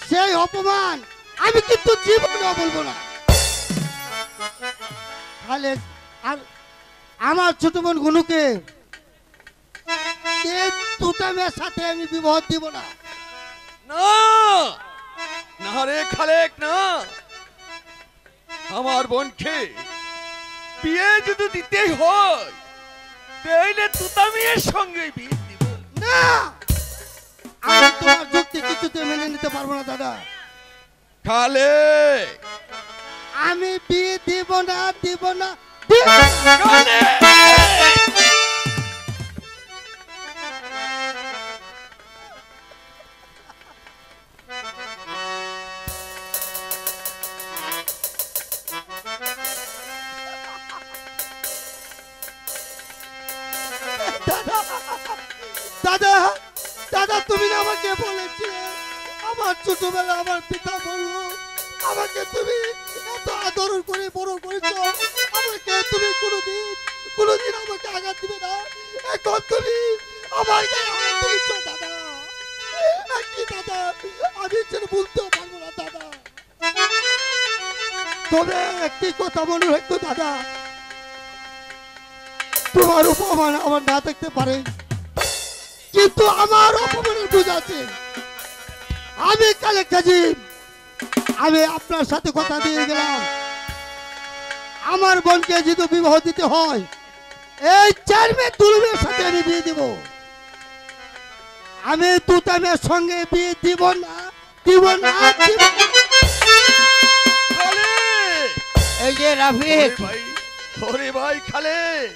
সেই অপমান আমি কিন্তু জীবনেও বলবো না। তাহলে আর আমার ছোট বোন গুনুকে এই তুতামের সাথে আমি বিবাহ দিব না। না না রে খালেক না, আমার বোনকে বিয়ে যদি দিতেই হয় তাহলে তুতামিয়ার সঙ্গে বিয়ে দিব না। আমি তোমার যুক্তি কিছুতে মেনে নিতে পারবো না দাদা। খালেক আমি বিয়ে দিব না, দিব না। দাদা দাদা তুমি আমাকে বলেছিলে, আমার ছোটবেলা আমার পিতা বললো আমাকে তুমি এত আদর করে বড় করেছো, আমাকে তুমি কোনোদিন আমাকে আঘাত দিবে না। এখন তুমি আমার গায়ে হাত দিয়েছো দাদা। কি দাদা আমি যেন বলতেও পারবো না দাদা। তবে একটি কথা মনে রাখতো দাদা, তোমার অপমান আমার না দেখতে পারে, কিন্তু আমার অপমানের বুঝ আছে। আমি কালেক কাজী, আমি আপনার সাথে কথা দিয়ে গেলাম, আমার বোনকে যদি বিবাহ দিতে হয় এই চার মেয়ে দুলমের সাথে আমি বিয়ে দিব। আমি তুতামের সঙ্গে বিয়ে দিব না, দিব না, দিব না। এই যে রাফিক ভাই, ওরে ভাই খালেক,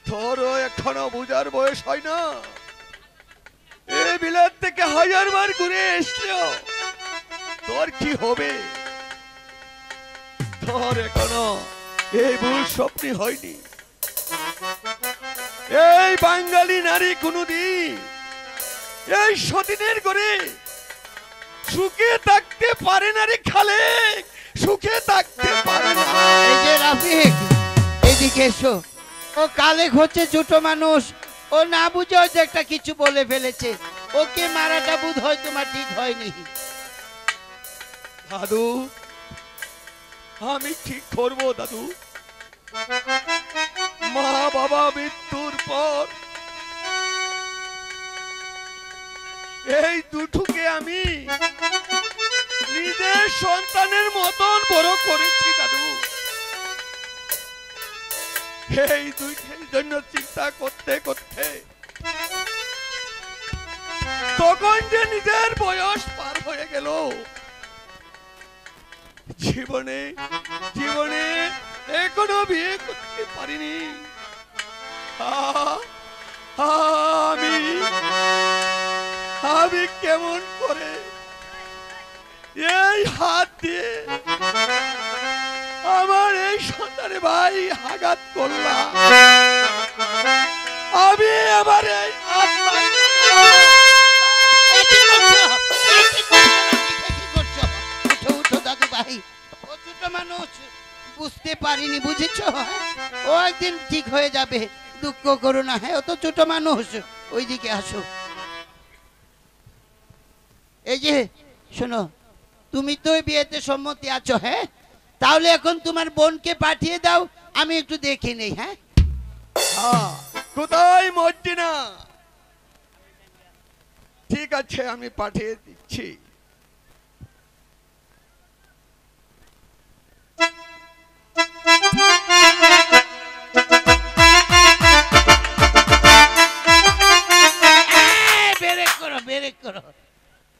তোরও এখনো বুঝার বয়স হয় না। এই বিলাত থেকে 1000 বার ঘুরে এসলো, তোর কি হবে? তোর এখনো এই ভুল স্বপ্নই হয়নি। এই বাঙালি নারী কোনদিন এই সতীনের ঘরে সুখে থাকতে পারে না রে খালেক, সুখে থাকতে পারে না। এই যে রাফিক এদিকে এসো। ও কালেক হচ্ছে ছোট মানুষ, ও না বুঝে হয়তো একটা কিছু বলে ফেলেছে। ওকে মারাটা বোধ হয় তোমার ঠিক হয়নি। দাদু আমি ঠিক করবো দাদু। মা বাবা মৃত্যুর পর এই দুটোকে আমি নিজের সন্তানের মতন বড় করেছি দাদু। এই দুইটির জন্য চিন্তা করতে করতে তখন যে নিজের বয়স পার হয়ে গেল। জীবনে জীবনে এখনো বিয়ে করতে পারিনি। আমি আমি কেমন করে এই হাত দিয়ে আমার এই সন্তানের ভাই আঘাত করলাম। আমি আবার এই বুঝতে পারিনি, বুঝেছো? ও একদিন ঠিক হয়ে যাবে, দুঃখ করো না। হ্যাঁ ও তো ছোট মানুষ। ওইদিকে আসো। এই যে শোনো, তুমি তো ওই বিয়েতে সম্মতি আছো। হ্যাঁ তাহলে এখন তোমার বোনকে পাঠিয়ে দাও, আমি একটু দেখে নেই। হ্যাঁ কোথায় মর্জিনা? ঠিক আছে আমি পাঠিয়ে দিচ্ছি।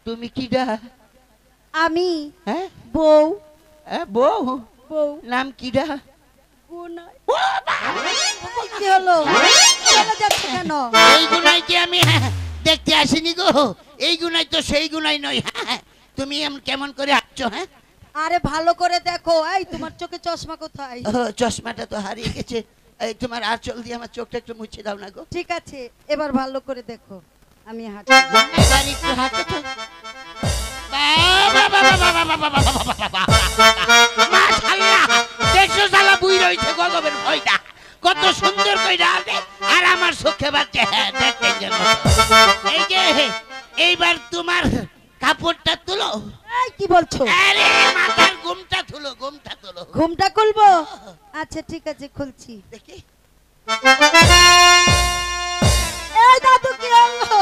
তুমি কিডা? আমি হ্যাঁ বউ। বউ? বউ। নাম কিডা? কি হলো? চলে যাচ্ছে কেন? এই গুনাইকে আমি দেখতে আসিনি গো। এই গুনাই তো সেই গুনাই নয়। তুমি কেমন করে আসছো? হ্যাঁ আরে ভালো করে দেখো। এই তোমার চোখে চশমা কোথায়? চশমাটা তো হারিয়ে গেছে। এই তোমার আঁচল দিয়ে আমার চোখটা একটু মুছে দাও না গো। ঠিক আছে এবার ভালো করে দেখো। আমি হাঁটি। এবার একটু হাঁটো তো। মাশাআল্লাহ, দেখছো শালা বুই রইছে গগবের ভয়টা কত সুন্দর কইরা আছে। আর আমার চোখে বাজছে। হ্যাঁ দেখতে যেন। এই যে এইবার তোমার কাপড়টা আচ্ছা ঠিক আছে খুলছি। দেখি এই দাদু কি হলো?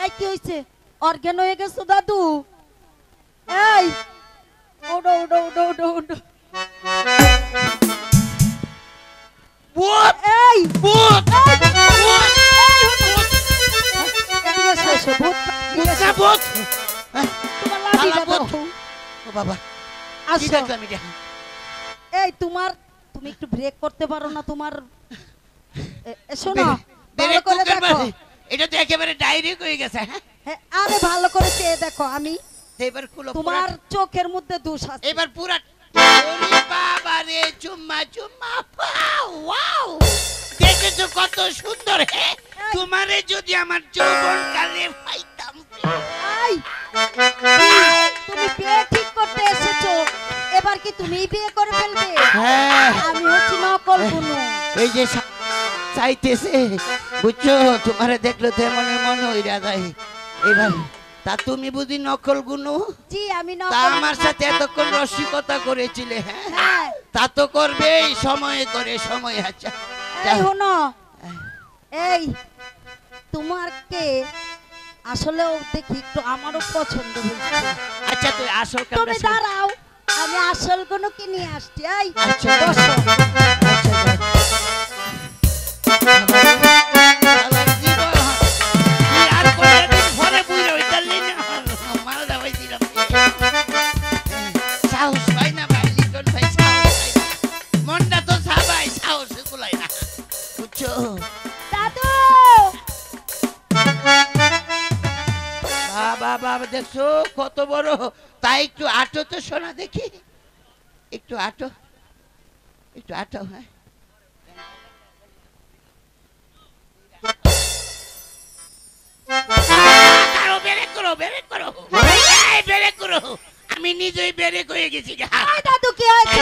এই কি হইছে? অর্গান হয়ে গেছো দাদু? এই Odoo Odoo Odoo Odoo Odoo. ভূত এই ভূত এদিকে এসো, এসো, ভূত ভূত না ভূত তোমার লাঠিটা শালা ভূত। দাও। ও বাবা কি আসো। দেখলাম এটা? এই তুমি একটু ব্রেক করতে পারো না? তোমার এসো না, বেরে ভালো করে কুকের দেখো। বাড়ি। এটা তো একেবারে ডাইরেক্ট হয়ে গেছে। হ্যাঁ হ্যাঁ, আরে ভালো করে চেয়ে দেখো। আমি এবার কুলো তোমার চোখের মধ্যে দোষ আছে। এবার পুরা ওরে বাবা রে চুম্মা চুম্মা ওয়াও দেখেছো কত সুন্দর। হ্যাঁ তোমারে যদি আমার যৌবন কালে পাইতাম। এই, তুমি বিয়ে ঠিক করতে এসেছো, এবার কি তুমি বিয়ে করে ফেলবে? হ্যাঁ আমি হচ্ছি নকল গুনু। এই যে চাইতেছে বুঝছো, তোমারে দেখলো তো এমন মনে হইরা যায়। এবার তা তুমি বুঝি নকল গুনু? জি আমি তা নকল। আমার সাথে এতক্ষণ রসিকতা করেছিলে। হ্যাঁ হ্যাঁ, তা তো করবে সময়ে করে সময়। আচ্ছা এই শোনো, এই তোমার কে আসলে দেখি একটু আমারও পছন্দ হয়েছে। আচ্ছা তুই আসল তুমি কামটা শুন। দাঁড়াও, আমি আসল গুনু কি নিয়ে আসছি। এই আচ্ছা বসো। দাদু বাবা দেখছো কত বড়। তাই একটু আটো তো শোনা দেখি, একটু আটো, একটু আটো। হ্যাঁ আমি নিজেই বেরেক হয়ে গেছি। এই দাদু কি হয়েছে?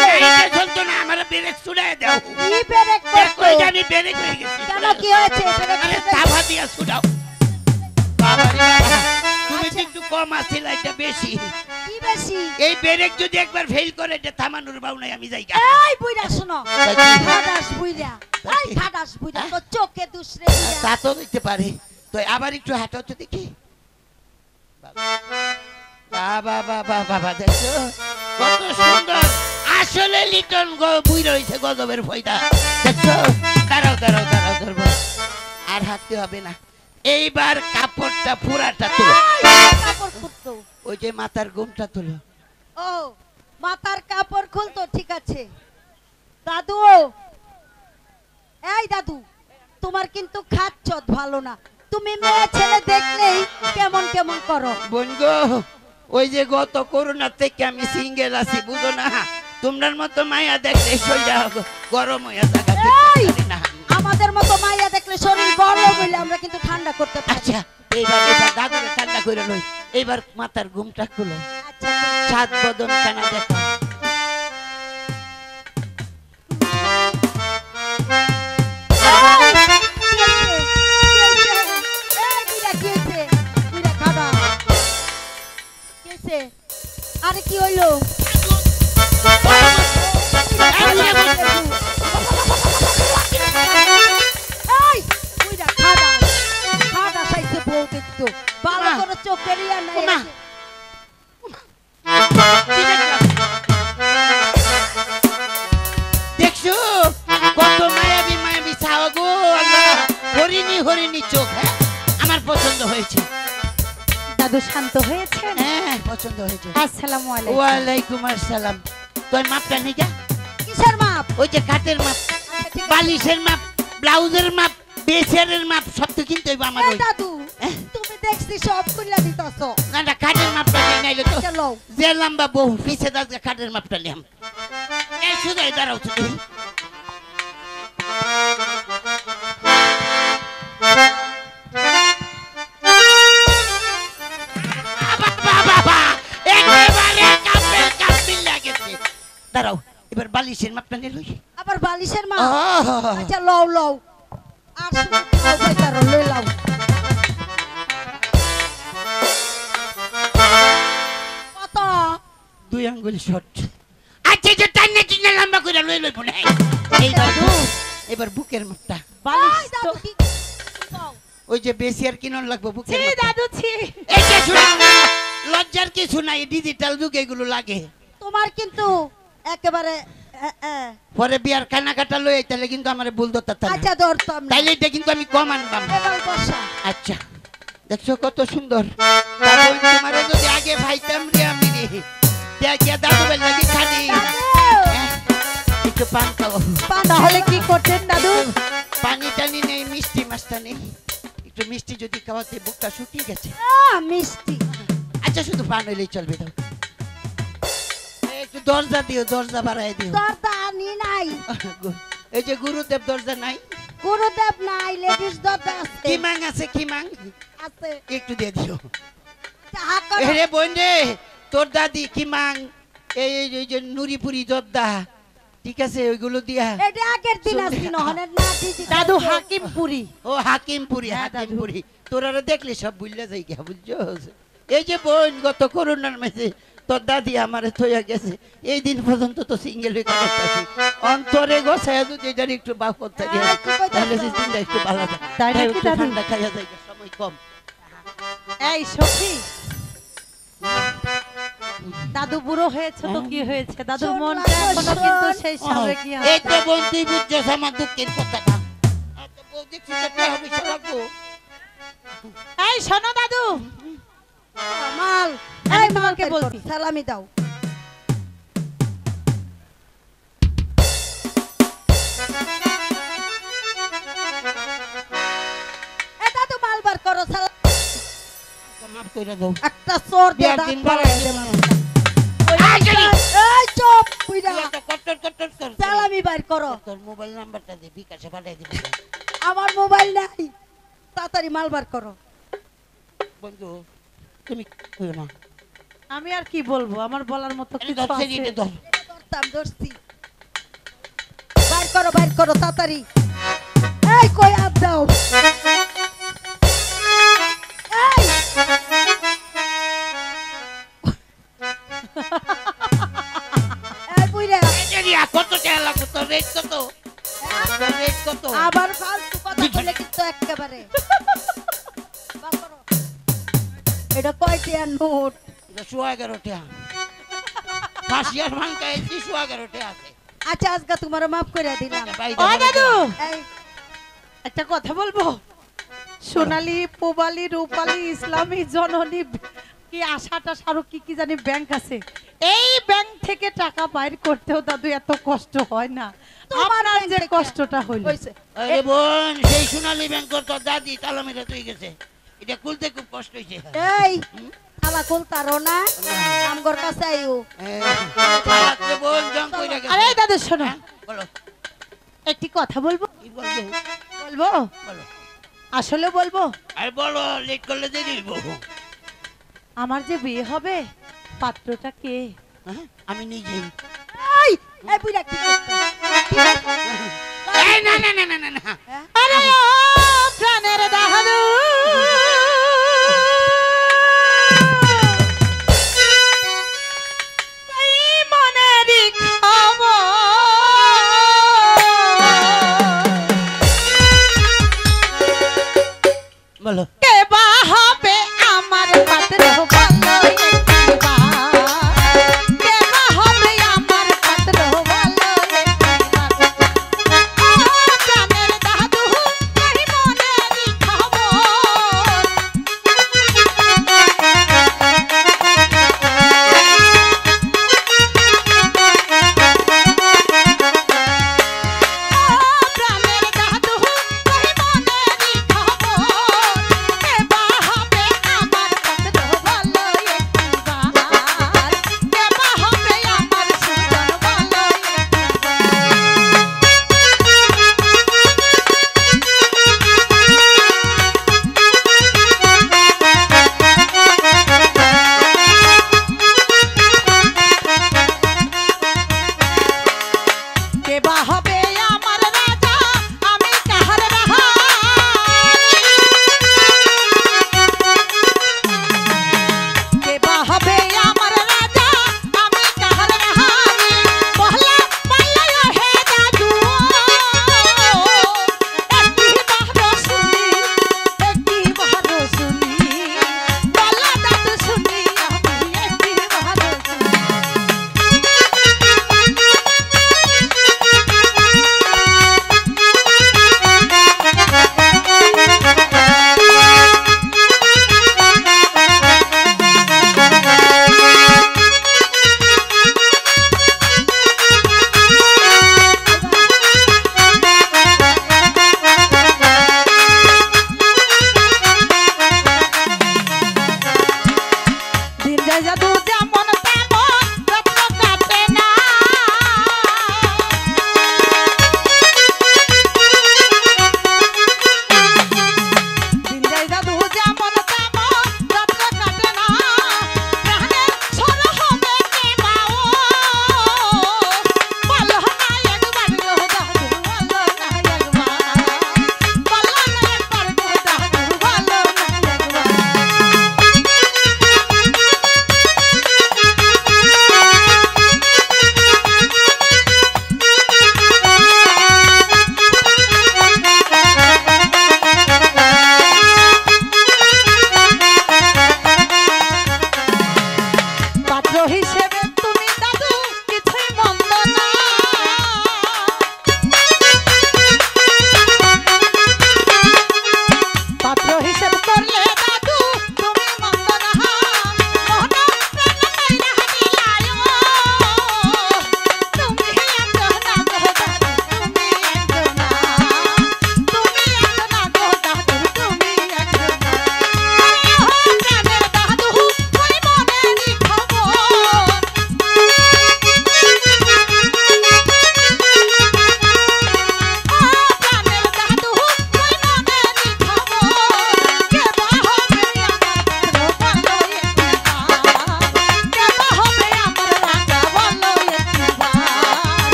চলতো না আমার বেরেক ছুড়াই দাও। কি ব্রেক করছো? আমি বেরেক হয়ে গেছি। কেন কি হয়েছে? ব্রেক আরে করতে- তাভা দিয়া ছুড়াও। বাবা রে বাবা, তুমি তো আচ্ছা। একটু কম আছিল, এটা বেশি। কি বেশি? এই বেরেক যদি একবার ফেল করে এটা থামানোর বাউ নাই, আমি যাই গা। এই বুইড়া শোনো, খাটাস বুইড়া, এই খাটাস বুইড়া, তো চোখে দুসরে বুইড়া। তা তো দিতে পারে। তো আবার একটু হাঁটো তো দেখি। বাবা বাবা বাবা দেখছো কত সুন্দর। আসলে লিটন বুই রয়েছে গজবের ফয়দা। দেখছো দাঁড়াও দাঁড়াও দাঁড়াও ধরবো। আর হাঁটতে হবে না। এইবার কাপড়টা পুরাটা তুলো। এই, কাপড় খুলতো। ওই যে মাথার ঘুমটা তুলো। ও মাথার কাপড় খুলতো, ঠিক আছে। দাদু, এই দাদু, তোমার কিন্তু খাচ্ছত ভালো না। তুমি মেয়ে ছেলে দেখলেই কেমন কেমন করো। বোন গো, ওই যে গত করোনা থেকে আমি সিঙ্গেল আছি, বুঝো না? তোমরার মতো মায়া দেখলে শরীরটা গরম হয়ে জায়গা এই, আমাদের মতো মাইয়া দেখলে শরীর গরম হইলে আমরা কিন্তু ঠান্ডা করতে পারি। আচ্ছা এইবার এবার দাদুরে ঠান্ডা করে লই। এইবার মাথার ঘুমটা খুলো, আচ্ছা, সাত বদন কানা দেখো। আরে কি হইলো? এই, বুইড়া খাটাস, খাটাস আইছে বউ দেখতো। ভালো ওমা। করে চোখের ইয়া নাই। ওমা। দেখছো কত মায়াবী মায়াবী ছাওয়া গো। আল্লাহ, হরিণী হরিণী চোখ। হ্যাঁ আমার পছন্দ হয়েছে। দাদু শান্ত হয়েছেন? হ্যাঁ পছন্দ হয়েছে। আসসালামু আলাইকুম। ওয়ালাইকুম আসসালাম। তোর মাপটা নিয়ে যা। কিসের মাপ? ওই যে কাঠের মাপ, আচ্ছা, ঠিক আছে। বালিশের মাপ, ব্লাউজের মাপ, বেচারের মাপ, সব তো কিনতে হইব আমার। এই ওই দাদু, হ্যাঁ? তুমি দেখছি সব খুলে দিতেছো। না না কাঠের মাপটা নিয়ে নাইলে তো চলো। যে লম্বা বউ পিছে দাঁড়িয়ে কাঠের মাপটা নিলাম। এই শুধু দাঁড়াও তো দেখি। দাঁড়াও এবার বালিশের মাপটা নিয়ে লই। আবার বালিশের মাপ? আহ! আচ্ছা লও লও। আর শুধু খাও বেচারো, লই লাও। কত? 2 আঙ্গুল শর্ট। আচ্ছা যে টাইনে লম্বা করে লই লইব না এই দাদু এবার বুকের মাপটা এই দাদু কি কও? ওই যে বেশি আর কিনন লাগবে বুকের ছি মাপটা দাদু ছি এই যে শুনো লজ্জার কিছু নাই ডিজিটাল যুগে এগুলো লাগে তোমার কিন্তু একেবারে পরে বিয়ার কাটা লই তাহলে কিন্তু আমার ভুল ধরতে আচ্ছা ধরতাম না। তাইলে এটা কিন্তু আমি কম আনবাম এবার বসা। আচ্ছা দেখছো কত সুন্দর তারপর তোমারে যদি আগে ভাইতাম রে আমি রে দেখিয়া দাদু বেল লাগি খালি দাদু, একটু পান খাও তাহলে কি করতেন দাদু পানি টানি নেই মিষ্টি মাছটা নেই একটু মিষ্টি যদি খাওয়াতে বুকটা শুকিয়ে গেছে মিষ্টি আচ্ছা শুধু পান হইলেই চলবে দাও একটু দরজা দিও দরজা বাড়াই দিও দরজা আনি নাই, এই যে গুরুদেব দরজা নাই গুরুদেব নাই, লেডিস দরজা আছে। কি মাং আছে কি মাং আছে। একটু দিয়ে দিও আচ্ছা, হাত করো। রে বোন রে তোর দাদি কি মাং এই এই যে নুরিপুরি জর্দা ঠিক আছে ওইগুলো দিয়া এটা আগের দিন আসি নহনের না দিদি দাদু হাকিমপুরি ও হাকিমপুরি হ্যাঁ, দাদু। হাকিমপুরি তোরা দেখলে সব বুঝলে যাই গিয়া বুঝছো এই যে বোন গত করোনার মাঝে তোর দাদি আমারে থইয়া গেছে এই দিন পর্যন্ত তো সিঙ্গেল হয়ে কাটাচ্ছি অন্তরে গোছায় যদি এটার একটু বাপ করতে দিয়ে হ্যাঁ, কি কইতাছো? তাহলে সেই দিনটা একটু ভালো যায় তাই নাকি একটু দাদু? ঠান্ডা খাইয়া যায় সময় কম এই সখী দাদু বুড়ো হয়েছে তো কি হয়েছে দাদুর শোন মনটা লাগো, এখনো শোন। কিন্তু সেই সামনে কি এই তো বোন তুই বুঝছস আমার দুঃখের কথাটা তো বউ দেখছি তো টাকা পয়সা লাগবো এই শোনো দাদু মাল আমি এই মাল তোমাকে বের করো, বলছি। সালামি দাও। এ দাদু মাল বার করো, মাফ কইরা দাও একটা চোর দিয়ে বিয়ার দাঁত দিন ফালাই বাড়াই দেব। দেব। এই চুপ কইরা কট্টর কট্টর কর সালামি বার করো। তোর মোবাইল নাম্বারটা দে বিকাশে পাঠিয়ে দিবি আমার মোবাইল নাই, তাড়াতাড়ি মাল বার করো। বন্ধু তুমি কইও না আমি আর কি বলবো আমার বলার মতো আরে কিছু ধর আছে সেদিকে ধর ধরতাম, ধরছি। বার করো তাড়াতাড়ি। এই কই আপ দাও। এই এই বুইড়া, এরিয়া কত টাকা লাগবে তোর রেট কত তোর রেট কত আবার ফালতু কথা বলে কিন্তু একেবারে। বার করো। এটা কয় টিয়ার নোট? এটা 11 টাকা 5 ভাঙকা এই 11 টাকা আছে আচ্ছা আজকে তোমার মাফ করে দিলাম। ও দাদু এই একটা কথা বলবো সোনালী পোবালি রূপালী ইসলামী জননী কি আশাটা শাহরুখ কি কি জানি ব্যাংক আছে এই ব্যাংক থেকে টাকা বাইর করতেও দাদু এত কষ্ট হয় না তোমার আমার ব্যাংক যে থেকে? কষ্টটা হইল হইছে। আরে বোন সেই সোনালী ব্যাংক তোর দাদি তালা মেরে তুই গেছে এটা খুলতে খুব কষ্ট হইছে এই থালা খুলতারো না, আমগর কাছে আইও। আরে বোন জং কইরা গেছে আরে দাদু শোনো হ্যাঁ, বলো একটি কথা বলবো কি বলবে বলবো বলো আসলে বলবো আরে বলো লেট করলে দেরি হইব আমার যে বিয়ে হবে পাত্রটা কে হ্যাঁ, আমি নিজেই এই এই বুইড়া কি করছো? কি করছো? এই না না না না না না হ্যাঁ? আরে ও প্রাণের দাদু এই মনেরই খবর বলো কে বা হবে আমার পাত্র ভালো একটিবার কে বা হবে আমার পাত্র ভালো একটিবার ও প্রাণের দাদু এই মনেরই খবর ও প্রাণের দাদু এই মনেরই খবর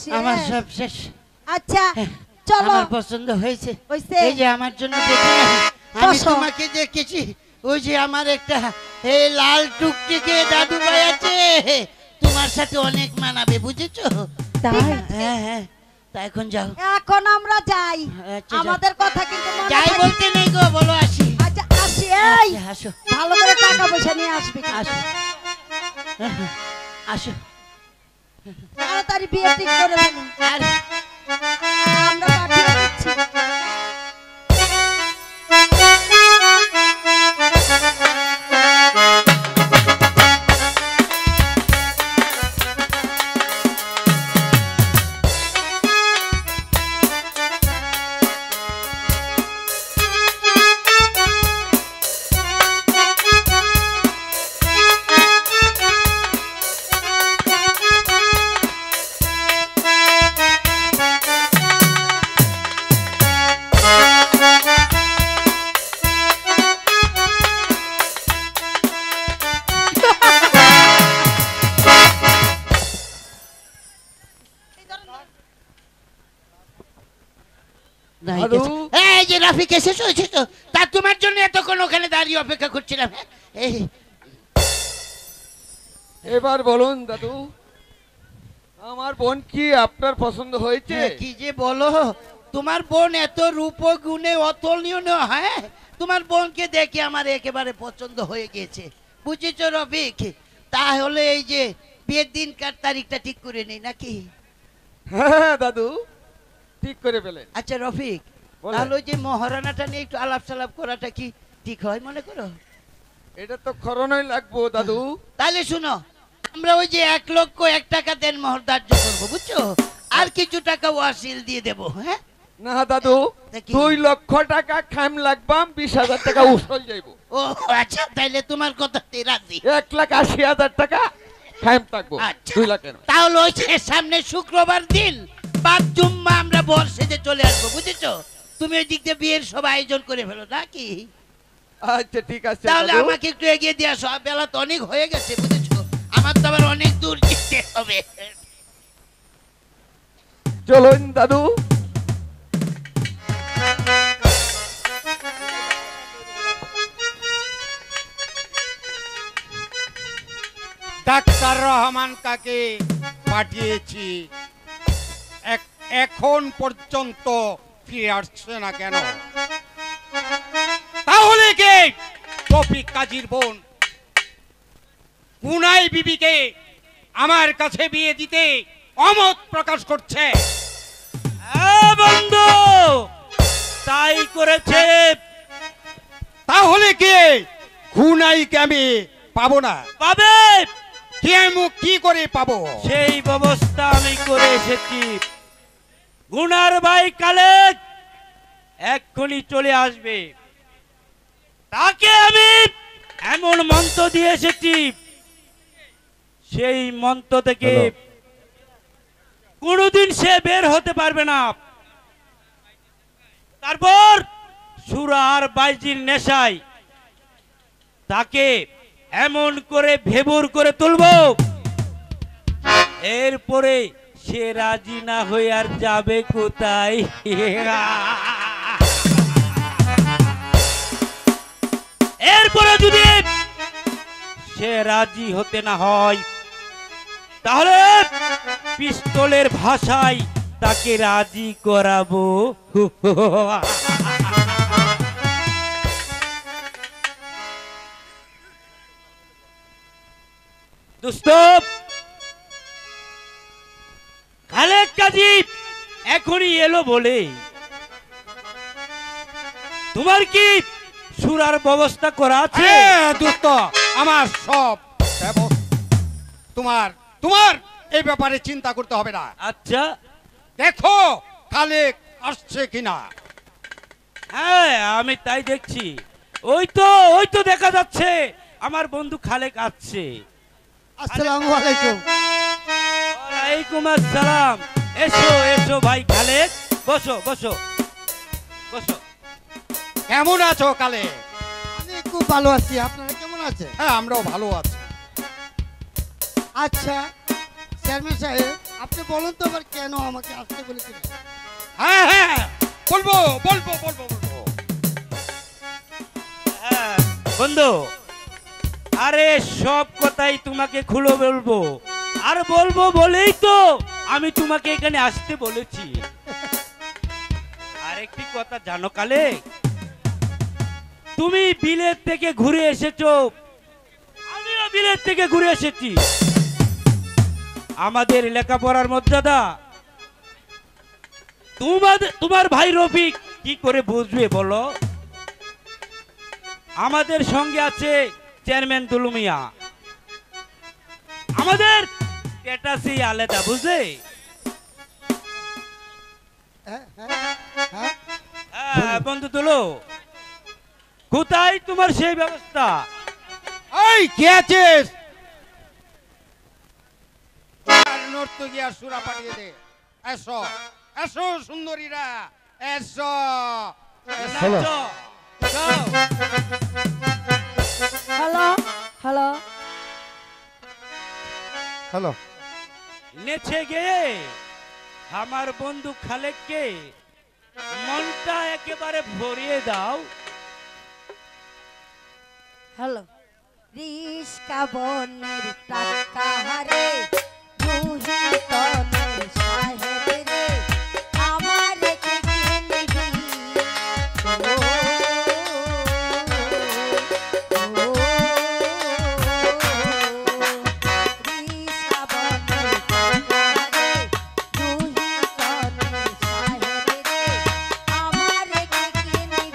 আসি আমার হ্যাঁ। সব শেষ। আচ্ছা চলো আমার পছন্দ হয়েছে। হইছে? এই যে আমার জন্য দেখে আমি বসো। তোমাকে দেখেছি, ওই যে আমার একটা এই লাল টুকটিকে দাদু ভাই আছে, তোমার সাথে অনেক মানাবে, বুঝেছো? তাই হ্যাঁ হ্যাঁ, তা এখন যাও। এখন আমরা যাই, আচ্ছা, যাও। আমাদের কথা কিন্তু মনে যাই থাকে। বলতে নেই গো, বলো আসি। আচ্ছা আসি এই আচ্ছা, আসো ভালো করে টাকা পয়সা নিয়ে আসবি কিন্তু। আসো আসো। তাড়াতাড়ি বিয়ে ঠিক করে ফেলুন, আর আমরা পাঠিয়ে দিচ্ছি। নাই দাদু। গেছে। এই যে রাফিক এসেছো এসেছো, তা তোমার জন্য এতক্ষণ ওখানে দাঁড়িয়ে অপেক্ষা করছিলাম। এই এবার বলুন দাদু, আমার বোন কি আপনার পছন্দ হয়েছে? কি যে বলো, তোমার বোন এত রূপ গুণে অতুলনীয় না, হ্যাঁ? তোমার বোনকে দেখে আমার একেবারে পছন্দ হয়ে গেছে, বুঝেছো রফিক? তাহলে এই যে বিয়ের দিন কার তারিখটা ঠিক করে নেই নাকি? হ্যাঁ দাদু, ঠিক করে ফেলেন। আচ্ছা রফিক, বলেন। তাহলে ওই যে মহারানাটা নিয়ে একটু আলাপ সালাপ করাটা কি ঠিক হয় মনে করো? এটা তো খরনই লাগবো দাদু। তাহলে শুনো, আমরা ওই যে 1,01,000 টাকা দেন মোহর ধার্য করবো, বুঝছো? আর কিছু টাকা ওয়াসিল দিয়ে দেবো, হ্যাঁ? না দাদু, তা কি? 2 লক্ষ টাকা খাম লাগবাম, 20,000 টাকা উসল যাইব। ও আচ্ছা, তাইলে তোমার কথাতে রাজি। 1,80,000 টাকা খাম থাকবো, আচ্ছা। 2 লাখের। তাহলে ওই যে সামনে শুক্রবার দিন বাদ জুম্মা আমরা বর সেজে চলে আসবো, বুঝেছো? তুমি ওই দিক দিয়ে বিয়ের সব আয়োজন করে ফেলো নাকি? আচ্ছা ঠিক আছে তাহলে দাদু। আমাকে একটু এগিয়ে দিয়ে আসো, বেলা তো অনেক হয়ে গেছে, বুঝেছো? আমার তো আবার অনেক দূর যেতে হবে। চলুন দাদু। ডাক্তার রহমান কাকে পাঠিয়েছি, এখন পর্যন্ত ফিরে আসছে না কেন? তাহলে কে তৌফিক কাজীর বোন গুনাই বিবিকে আমার কাছে বিয়ে দিতে অমত প্রকাশ করছে? বন্ধু তাই করেছে। তাহলে কে গুনাইকে আমি পাবো না? পাবে, কি করে পাবো? সেই ব্যবস্থা আমি করে এসেছি। গুনার ভাই কালে এক্ষুনি চলে আসবে, তাকে আমি এমন মন্ত্র দিয়ে এসেছি, সেই মন্ত্র থেকে কোনোদিন সে বের হতে পারবে না। তারপর সুরা আর বাইজির নেশায় তাকে এমন করে ভেবুর করে তুলবো, এরপরে সে রাজি না হয়ে আর যাবে কোথায়? এরপরে যদি সে রাজি হতে না হয়, তাহলে পিস্তলের ভাষায় তাকে রাজি করাবো। দোস্ত, খালেক কাজী এখনই এলো বলে তোমার কি সুরার ব্যবস্থা করা আছে? দোস্ত, আমার সব তোমার তোমার এই ব্যাপারে চিন্তা করতে হবে না। আচ্ছা, দেখো খালেক আসছে কিনা। হ্যাঁ আমি তাই দেখছি। ওই তো দেখা যাচ্ছে আমার বন্ধু খালেক আসছে। আসসালামু আলাইকুম। ওয়ালাইকুম আসসালাম। এসো এসো ভাই খালেক, বসো বসো বসো। কেমন আছো খালেক? আমি খুব ভালো আছি, আপনারা কেমন আছেন? হ্যাঁ আমরাও ভালো আছি। আচ্ছা চেয়ারম্যান সাহেব, আপনি বলুন তো আবার কেন আমাকে আসতে বলেছিলেন? হ্যাঁ হ্যাঁ বলবো বলবো বলবো বলবো। হ্যাঁ, বন্ধু, আরে সব কথাই তোমাকে খুলে বলবো, আর বলবো বলেই তো আমি তোমাকে এখানে আসতে বলেছি। আর একটি কথা জানো কালে, তুমি বিলেত থেকে ঘুরে এসেছো, আমিও বিলেত থেকে ঘুরে এসেছি। আমাদের লেখাপড়ার মর্যাদা তোমার ভাই রফিক কি করে বুঝবে বলো? আমাদের সঙ্গে আছে চেয়ারম্যান দুলু মিয়া, আমাদের স্ট্যাটাসই আলাদা, বুঝলে? হ্যাঁ হ্যাঁ হ্যাঁ হ্যাঁ বন্ধু দুলু, কোথায় তোমার সেই ব্যবস্থা? এই কে আছিস? আর নর্তকী আর সুরা পাঠিয়ে দে। এসো এসো সুন্দরীরা, এসো এসো। নাচো, যাও। হ্যালো হ্যালো হ্যালো নেচে গিয়ে আমার বন্ধু খালেককে মনটা একেবারে ভরিয়ে দাও। হ্যালো রিস্কা বনের টাকা হারে রুহি তনের সাহেব রে আমার কে কিনবি রিস্কা বনের টাকা হারে রুহি তনের সাহেব রে আমার কে কিনবি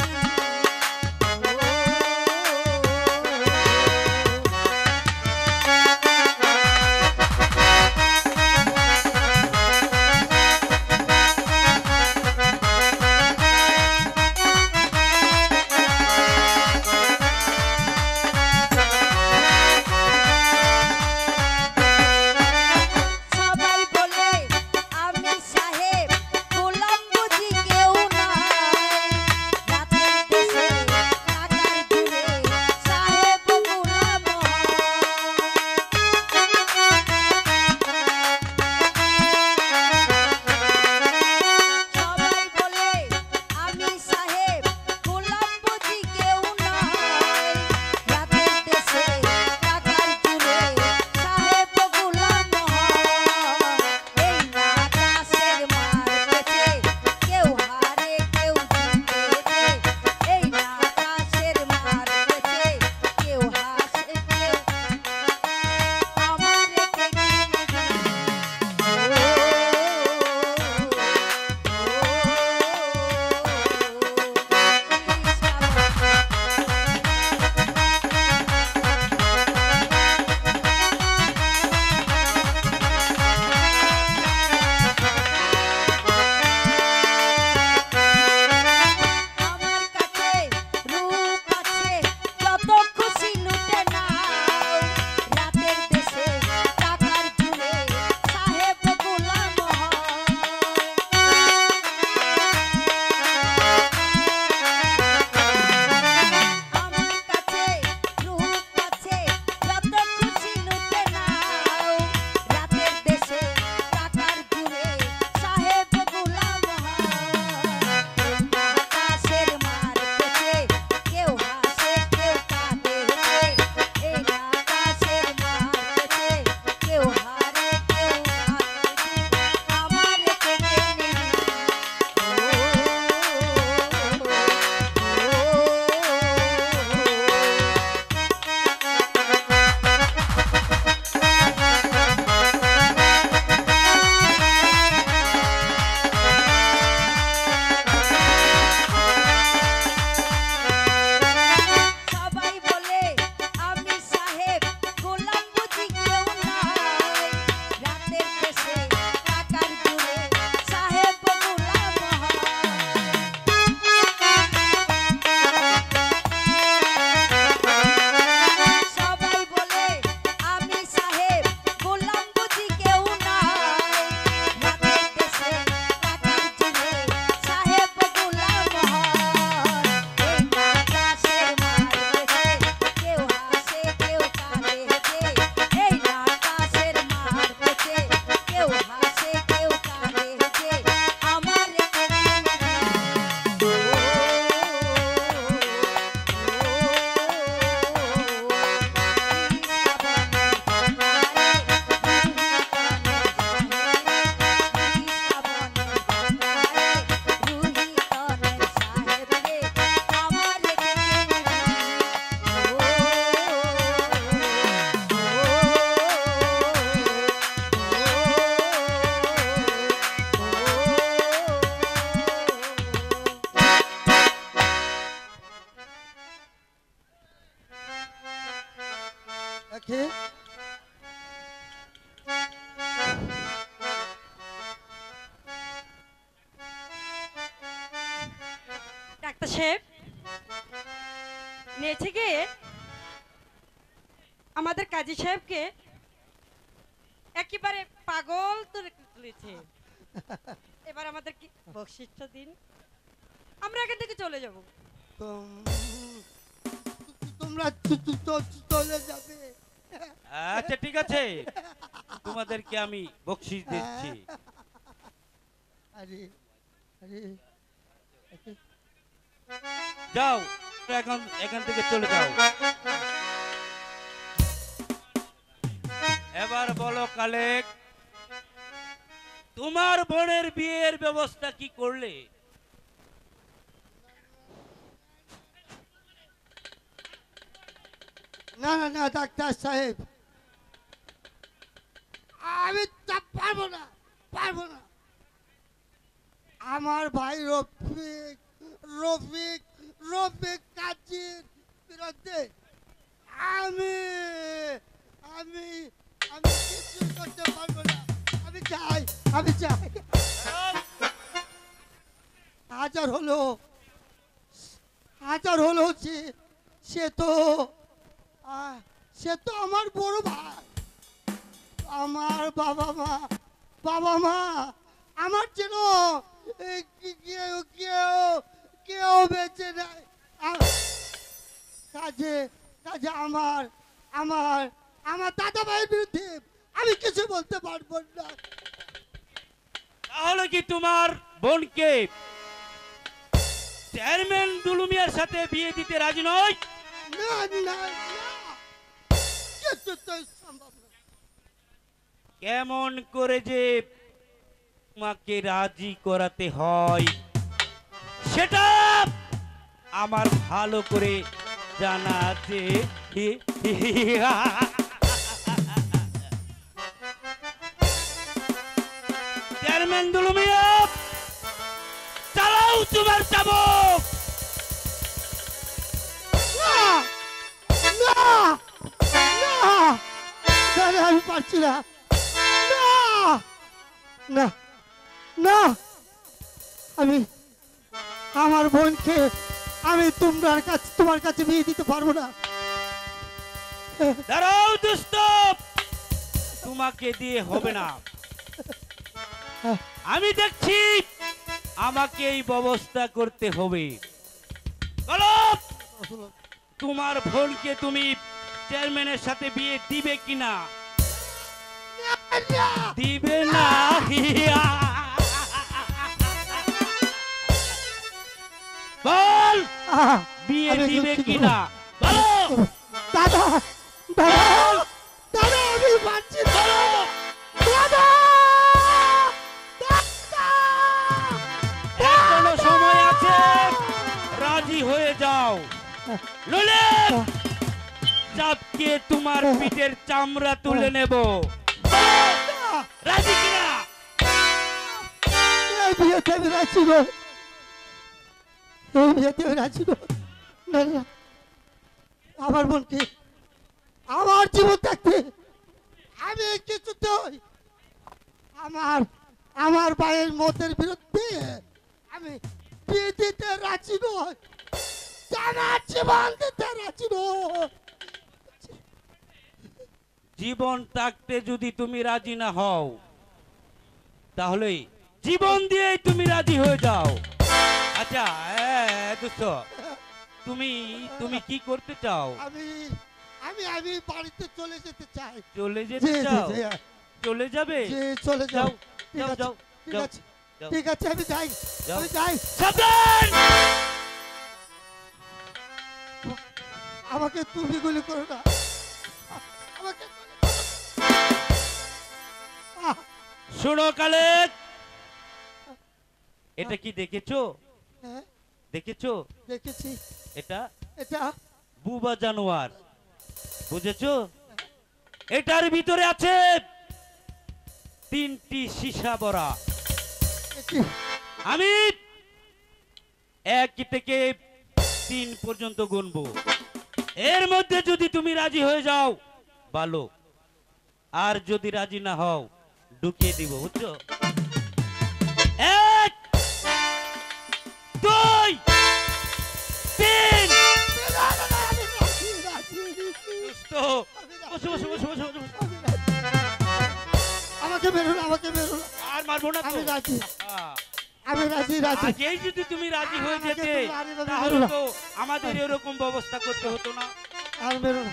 কর্তা সাহেব নিয়েছে গিয়ে আমাদের কাজী সাহেবকে একেবারে পাগল তুলেছে। এবার আমাদের কি বকশিসটা দিন, আমরা এখান থেকে চলে যাব। তোমরা চলে যাবে? আচ্ছা ঠিক আছে, তোমাদেরকে আমি বকশিশ দিচ্ছি। আরে আরে যাও, এখন এখান থেকে চলে যাও। এবার বলো কালেক, তোমার বোনের বিয়ের ব্যবস্থা কি করলে? না না না ডাক্তার সাহেব, আমি তা পারবো না, পারবো না। আমার ভাই রফিক রফিক রফিক কাজীর বিরুদ্ধে আমি আমি আমি কিছু করতে পারবো না। আমি চাই, আমি চাই। হাজার হলো সে তো আমার বড় ভাই। আমার বাবা মা আমার যেন কেউ কেউ কেউ বেঁচে নাই। কাজে কাজে আমার আমার আমার দাদা ভাইয়ের বিরুদ্ধে আমি কিছু বলতে পারবো না। তাহলে কি তোমার বোনকে চেয়ারম্যান দুলু মিয়ার সাথে বিয়ে দিতে রাজি নয়? না না না, কিছুতেই সম্ভব না। কেমন করে যে তোমাকে রাজি করাতে হয় সেটা আমার ভালো করে জানা আছে। চেয়ারম্যান দুলু মিয়া, চালাও তোমার চাবুক। না না না, দাদা আমি পারছি না। না না না, আমি আমার বোনকে আমি তোমার কাছে বিয়ে দিতে পারবো না। দাঁড়াও দুষ্ট, তোমাকে দিয়ে হবে না। আমি দেখছি আমাকে এই ব্যবস্থা করতে হবে। বলো, তোমার বোনকে তুমি চেয়ারম্যানের সাথে বিয়ে দিবে কিনা? দিবে না? বল, বিয়ে আমি দিবে দুঃখিত। কিনা? বলো দাদা দাদা দাদা, আমি পারছি না। দাদা দাদা, এখনো সময় আছে, রাজি হয়ে যাও, নইলে চাপকে তোমার পিঠের চামড়া তুলে নেব। রাজি কিনা? এই বিয়েতে আমি রাজি নই, এই বিয়েতে আমি রাজি নই। না না, আমার বোনকে আমার জীবন থাকতে আমি কিছুতেই আমার ভাইয়ের মতের বিরুদ্ধে আমি বিয়ে দিতে রাজি নই। আমার জীবন দিতে রাজি নই। জীবন থাকতে যদি তুমি রাজি না হও, তাহলে জীবন দিয়েই তুমি রাজি হয়ে যাও। আচ্ছা দোস্ত, তুমি তুমি কি করতে চাও? আমি আমি আমি বাড়িতে চলে যেতে চাই। চলে যেতে জি, জি, চাও? জি, চলে যাবে? জি, চলে যাও। যাও, ঠিক যাও, আছে, যাও, ঠিক যাও, আছে, যাও। ঠিক আছে, আমি যাই, যাও। আমি যাই। সাবধান! আমাকে তুমি গুলি করো না, আমাকে গুলি করো না। শোনো কালেক, এটা কি দেখেছো? হ্যাঁ, দেখেছো? দেখেছি। এটা এটা বুবা জানোয়ার, বুঝেছো? এটার ভিতরে আছে 3টি সীসা ভরা। এটি- আমি 1 থেকে 3 পর্যন্ত গুনবো, এর মধ্যে যদি তুমি রাজি হয়ে যাও ভালো, আর যদি রাজি না হও ঢুকিয়ে দিব, বুঝছো? 1 2 বসো বসো বসো বসো বসো। আমাকে মেরো না, আমাকে মেরো না। আর মারবো না তো। আমি রাজি, হ্যাঁ। আমি রাজি, রাজি। আজই যদি তুমি রাজি হয়ে আমাকে যেতে তুমি আর এভাবে তাহলে মেরো না। তো আমাদের এরকম ব্যবস্থা করতে হতো না। আর মেরো না।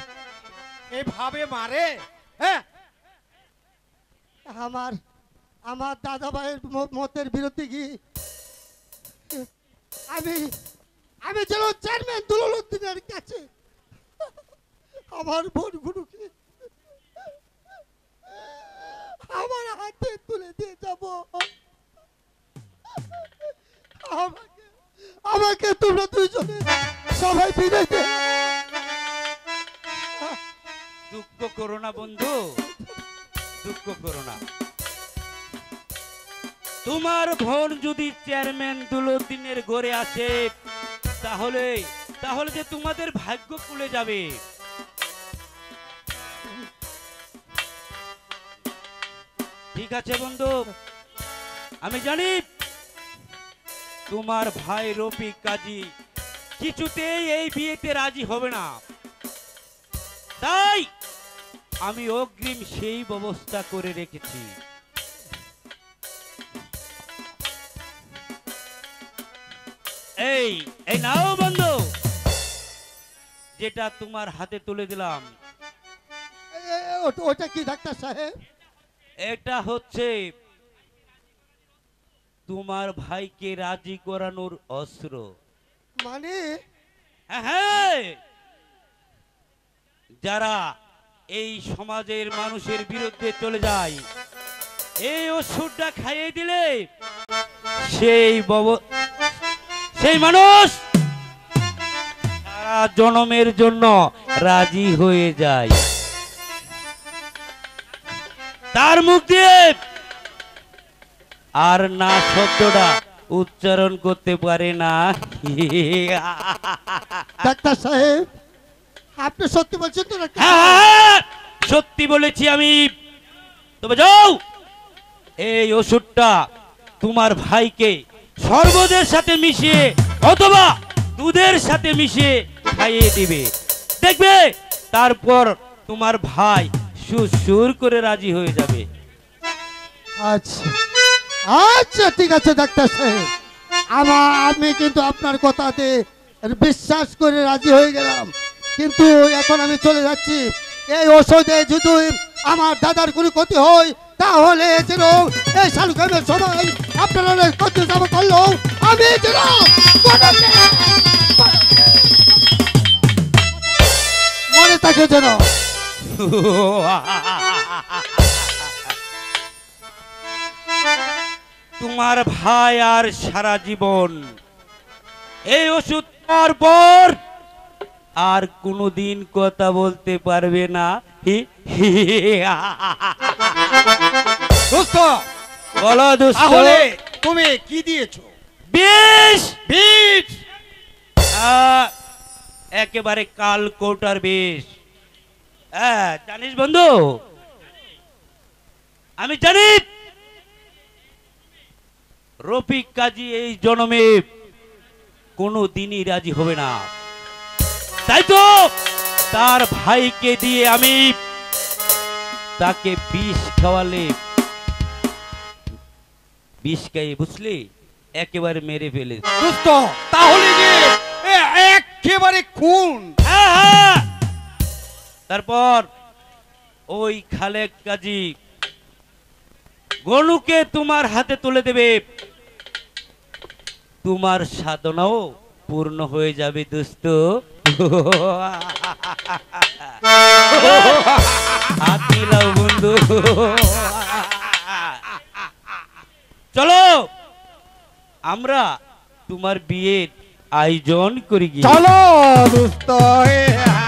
এভাবে মারে? হ্যাঁ, আমার আমার দাদা ভাইয়ের মতের বিরুদ্ধে গিয়ে আমি আমি যেন চেয়ারম্যান দুলাল উদ্দিনের কাছে আমার বোনগুলোকে আমার হাতে তুলে দিয়ে যাব। আমাকে আমাকে তোমরা দুইজনে সবাই বিদায় দে। দুঃখ করো না বন্ধু, দুঃখ করো না। তোমার বোন যদি চেয়ারম্যান দুলুদ্দিনের ঘরে আসে তাহলে তাহলে যে তোমাদের ভাগ্য খুলে যাবে। ঠিক আছে বন্ধু, আমি জানি তোমার ভাই রফিক কাজী কিছুতেই এই বিয়েতে রাজি হবে না, তাই আমি অগ্রিম সেই ব্যবস্থা করে রেখেছি। এই এই নাও বন্ধু, যেটা তোমার হাতে তুলে দিলাম, ওটা কি ডাক্তার সাহেব? এটা হচ্ছে তোমার ভাইকে রাজি করানোর অস্ত্র। মানে হ্যাঁ, যারা এই সমাজের মানুষের বিরুদ্ধে চলে যায়, এই ওষুধটা খাইয়ে দিলে সেই মানুষ সারা জনমের জন্য রাজি হয়ে যায়। তার মুখ দিয়ে আর না শব্দটা উচ্চারণ করতে পারে না। ডাক্তার সাহেব আপনি সত্যি বলছেন তো? হ্যাঁ, সত্যি বলেছি আমি। তবে যাও, এই ওষুধটা তোমার ভাইকে শরবতের সাথে মিশিয়ে অথবা দুধের সাথে মিশিয়ে খাইয়ে দিবে, দেখবে তারপর তোমার ভাই সুর করে রাজি হয়ে যাবে। আচ্ছা আচ্ছা ঠিক আছে ডাক্তার সাহেব, আমি কিন্তু আপনার কথাতে বিশ্বাস করে রাজি হয়ে গেলাম, কিন্তু এখন আমি চলে যাচ্ছি। এই ওষুধে যদি আমার দাদার কোনো ক্ষতি হয় তাহলে যেন এই শালুকামের সবাই আপনারা ক্ষতি যাব করলো আমি যেন মনে থাকে যেন। তোমার ভাই আর সারা জীবন এই ওষুধ পাওয়ার পর আর কোনোদিন কথা বলতে পারবে না। দোস্ত বলো দোস্ত, তাহলে তুমি কি দিয়েছো? বিষ। বিষ? একেবারে কাল কোটার বিষ। জানিস বন্ধু, আমি জানি রফিক কাজী এই জন্মে কোনো দিনই রাজি হবে না, তাই তো তার ভাইকে দিয়ে আমি তাকে বিষ খাওয়ালে, বিষ খাইয়ে বুঝলি একেবারে মেরে ফেলে। দোস্ত তাহলে যে একেবারে খুন। হ্যাঁ, তারপর ওই খালেক কাজী গনুকে তোমার হাতে তুলে দেবে, তোমার সাধনাও পূর্ণ হয়ে যাবে দোস্ত। হাত মিলাও বন্ধু। চলো আমরা তোমার বিয়ের আয়োজন করি গিয়ে। চলো দোস্ত,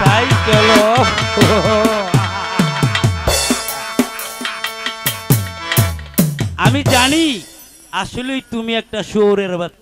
তাই চলো। আমি জানি আসলেই তুমি একটা শুয়োরের বাচ্চা।